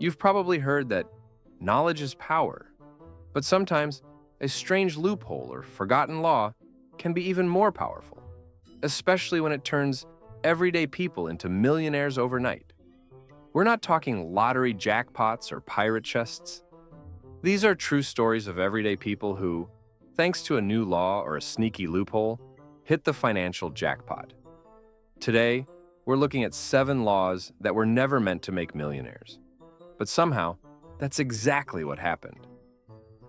You've probably heard that knowledge is power, but sometimes a strange loophole or forgotten law can be even more powerful, especially when it turns everyday people into millionaires overnight. We're not talking lottery jackpots or pirate chests. These are true stories of everyday people who, thanks to a new law or a sneaky loophole, hit the financial jackpot. Today, we're looking at 7 laws that were never meant to make millionaires. But somehow, that's exactly what happened.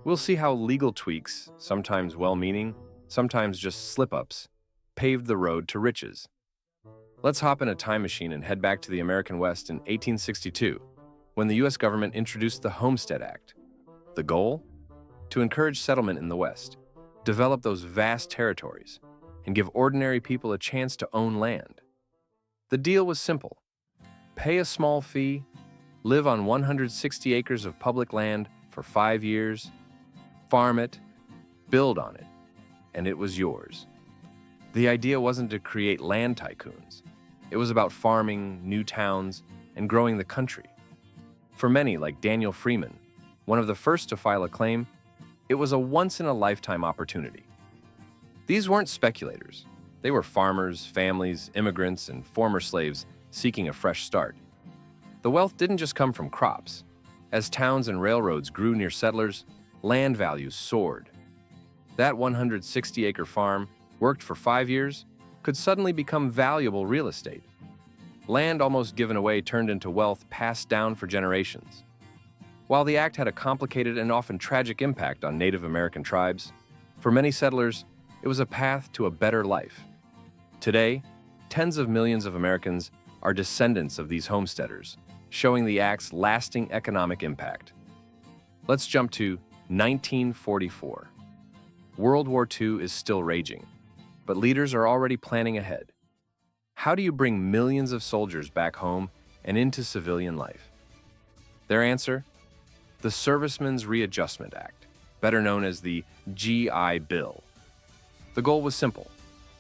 We'll see how legal tweaks, sometimes well-meaning, sometimes just slip-ups, paved the road to riches. Let's hop in a time machine and head back to the American West in 1862, when the US government introduced the Homestead Act. The goal? To encourage settlement in the West, develop those vast territories, and give ordinary people a chance to own land. The deal was simple. Pay a small fee, live on 160 acres of public land for 5 years, farm it, build on it, and it was yours. The idea wasn't to create land tycoons. It was about farming, new towns, and growing the country. For many, like Daniel Freeman, one of the first to file a claim, it was a once-in-a-lifetime opportunity. These weren't speculators. They were farmers, families, immigrants, and former slaves seeking a fresh start. The wealth didn't just come from crops. As towns and railroads grew near settlers, land values soared. That 160-acre farm, worked for 5 years, could suddenly become valuable real estate. Land almost given away turned into wealth passed down for generations. While the act had a complicated and often tragic impact on Native American tribes, for many settlers, it was a path to a better life. Today, tens of millions of Americans are descendants of these homesteaders, showing the act's lasting economic impact. Let's jump to 1944. World War II is still raging, but leaders are already planning ahead. How do you bring millions of soldiers back home and into civilian life? Their answer? The Servicemen's Readjustment Act, better known as the GI Bill. The goal was simple: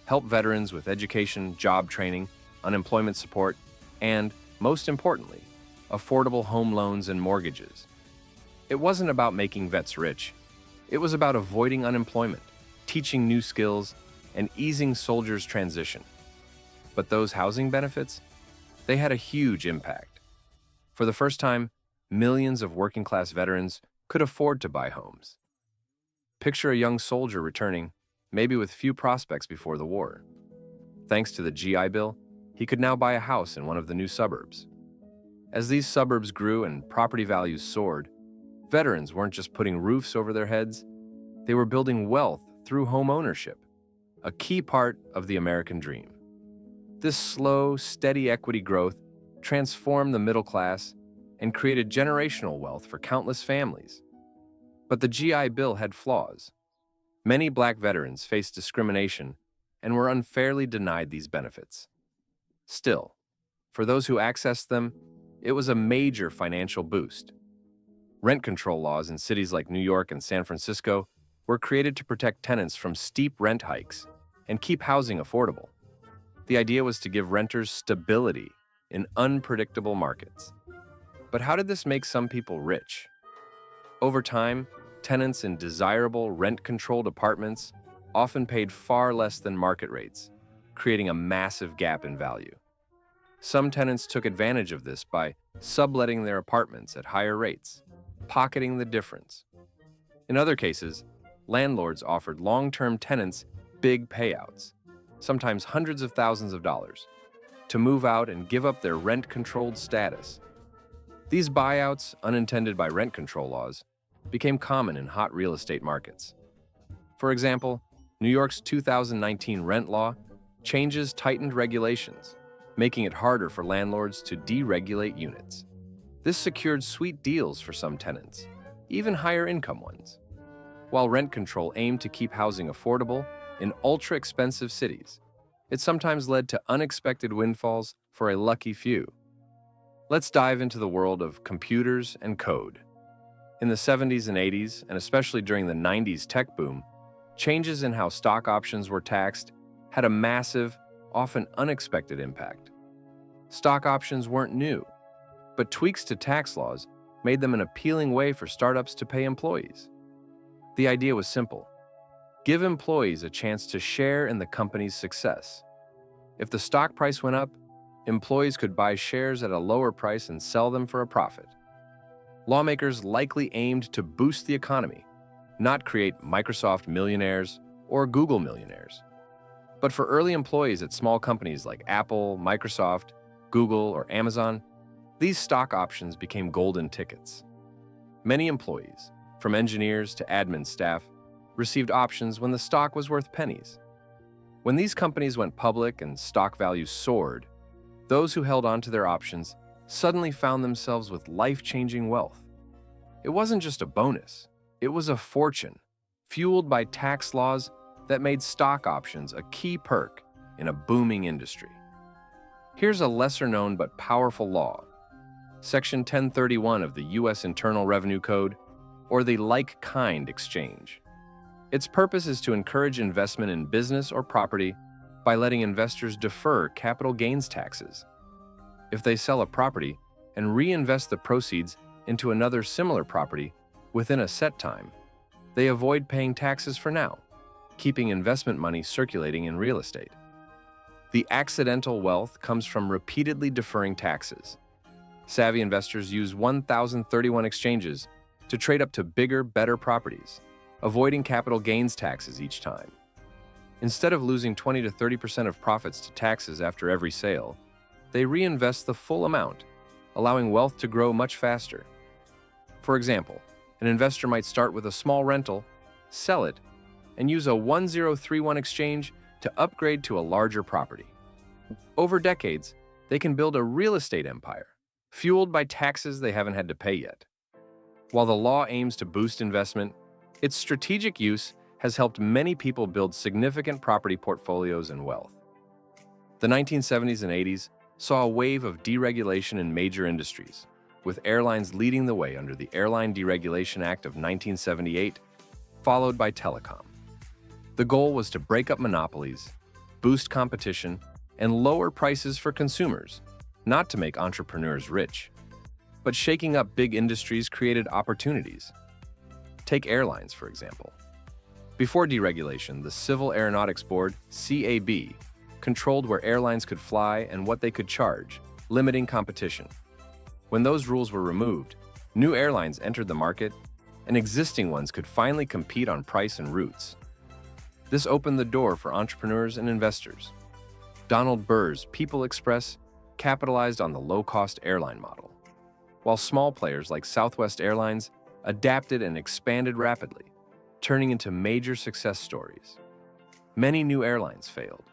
help veterans with education, job training, unemployment support, and, most importantly, affordable home loans and mortgages. It wasn't about making vets rich. It was about avoiding unemployment, teaching new skills, and easing soldiers' transition. But those housing benefits? They had a huge impact. For the first time, millions of working-class veterans could afford to buy homes. Picture a young soldier returning, maybe with few prospects before the war. Thanks to the GI Bill, he could now buy a house in one of the new suburbs. As these suburbs grew and property values soared, veterans weren't just putting roofs over their heads, they were building wealth through home ownership, a key part of the American dream. This slow, steady equity growth transformed the middle class and created generational wealth for countless families. But the GI Bill had flaws. Many Black veterans faced discrimination and were unfairly denied these benefits. Still, for those who accessed them, it was a major financial boost. Rent control laws in cities like New York and San Francisco were created to protect tenants from steep rent hikes and keep housing affordable. The idea was to give renters stability in unpredictable markets. But how did this make some people rich? Over time, tenants in desirable rent-controlled apartments often paid far less than market rates, creating a massive gap in value. Some tenants took advantage of this by subletting their apartments at higher rates, pocketing the difference. In other cases, landlords offered long-term tenants big payouts, sometimes hundreds of thousands of dollars, to move out and give up their rent-controlled status. These buyouts, unintended by rent control laws, became common in hot real estate markets. For example, New York's 2019 rent law changes tightened regulations, making it harder for landlords to deregulate units. This secured sweet deals for some tenants, even higher-income ones. While rent control aimed to keep housing affordable in ultra-expensive cities, it sometimes led to unexpected windfalls for a lucky few. Let's dive into the world of computers and code. In the 70s and 80s, and especially during the 90s tech boom, changes in how stock options were taxed had a massive, often unexpected impact. Stock options weren't new, but tweaks to tax laws made them an appealing way for startups to pay employees. The idea was simple: give employees a chance to share in the company's success. If the stock price went up, employees could buy shares at a lower price and sell them for a profit. Lawmakers likely aimed to boost the economy, not create Microsoft millionaires or Google millionaires. But for early employees at small companies like Apple, Microsoft, Google, or Amazon, these stock options became golden tickets. Many employees, from engineers to admin staff, received options when the stock was worth pennies. When these companies went public and stock values soared, those who held on to their options suddenly found themselves with life-changing wealth. It wasn't just a bonus, it was a fortune, fueled by tax laws that made stock options a key perk in a booming industry. Here's a lesser-known but powerful law: Section 1031 of the U.S. Internal Revenue Code, or the like-kind exchange. Its purpose is to encourage investment in business or property by letting investors defer capital gains taxes. If they sell a property and reinvest the proceeds into another similar property within a set time, they avoid paying taxes for now, keeping investment money circulating in real estate. The accidental wealth comes from repeatedly deferring taxes. Savvy investors use 1031 exchanges to trade up to bigger, better properties, avoiding capital gains taxes each time. Instead of losing 20 to 30% of profits to taxes after every sale, they reinvest the full amount, allowing wealth to grow much faster. For example, an investor might start with a small rental, sell it, and use a 1031 exchange to upgrade to a larger property. Over decades, they can build a real estate empire, fueled by taxes they haven't had to pay yet. While the law aims to boost investment, its strategic use has helped many people build significant property portfolios and wealth. The 1970s and 80s saw a wave of deregulation in major industries, with airlines leading the way under the Airline Deregulation Act of 1978, followed by telecom. The goal was to break up monopolies, boost competition, and lower prices for consumers, not to make entrepreneurs rich. But shaking up big industries created opportunities. Take airlines, for example. Before deregulation, the Civil Aeronautics Board, CAB, controlled where airlines could fly and what they could charge, limiting competition. When those rules were removed, new airlines entered the market, and existing ones could finally compete on price and routes. This opened the door for entrepreneurs and investors. Donald Burr's People Express capitalized on the low-cost airline model, while small players like Southwest Airlines adapted and expanded rapidly, turning into major success stories. Many new airlines failed,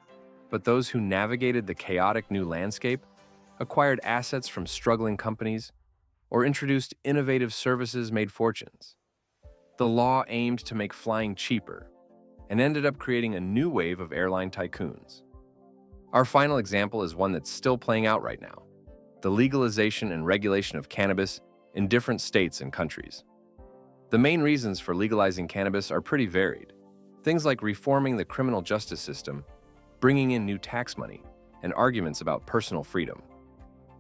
but those who navigated the chaotic new landscape acquired assets from struggling companies or introduced innovative services made fortunes. The law aimed to make flying cheaper and ended up creating a new wave of airline tycoons. Our final example is one that's still playing out right now: the legalization and regulation of cannabis in different states and countries. The main reasons for legalizing cannabis are pretty varied. Things like reforming the criminal justice system, bringing in new tax money, and arguments about personal freedom.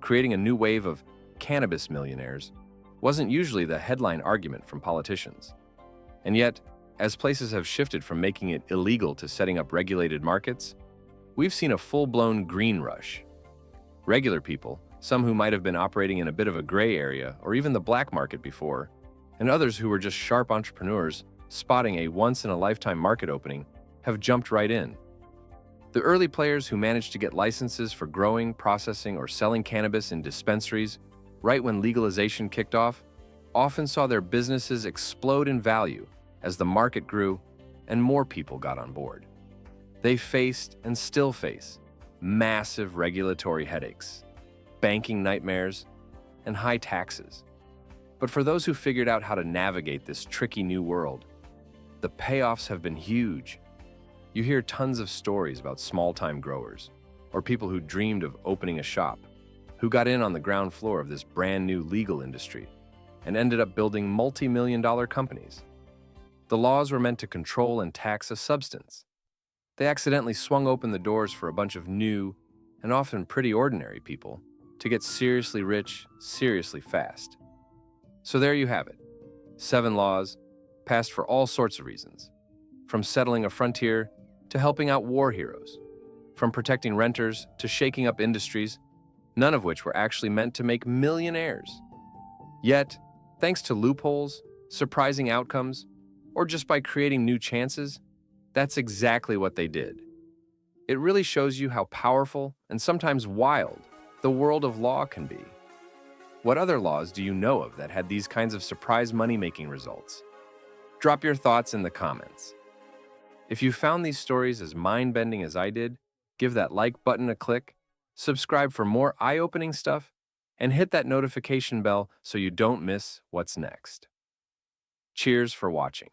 Creating a new wave of cannabis millionaires wasn't usually the headline argument from politicians. And yet, as places have shifted from making it illegal to setting up regulated markets, we've seen a full-blown green rush. Regular people, some who might have been operating in a bit of a gray area or even the black market before, and others who were just sharp entrepreneurs spotting a once-in-a-lifetime market opening, have jumped right in. The early players who managed to get licenses for growing, processing, or selling cannabis in dispensaries right when legalization kicked off often saw their businesses explode in value as the market grew and more people got on board. They faced, and still face, massive regulatory headaches, banking nightmares, and high taxes. But for those who figured out how to navigate this tricky new world, the payoffs have been huge. You hear tons of stories about small-time growers, or people who dreamed of opening a shop, who got in on the ground floor of this brand new legal industry and ended up building multi-million-dollar companies. The laws were meant to control and tax a substance. They accidentally swung open the doors for a bunch of new, and often pretty ordinary people, to get seriously rich, seriously fast. So there you have it. 7 laws, passed for all sorts of reasons. From settling a frontier to helping out war heroes. From protecting renters to shaking up industries, none of which were actually meant to make millionaires. Yet, thanks to loopholes, surprising outcomes, or just by creating new chances, that's exactly what they did. It really shows you how powerful and sometimes wild the world of law can be. What other laws do you know of that had these kinds of surprise money-making results? Drop your thoughts in the comments. If you found these stories as mind-bending as I did, give that like button a click, subscribe for more eye-opening stuff, and hit that notification bell so you don't miss what's next. Cheers for watching.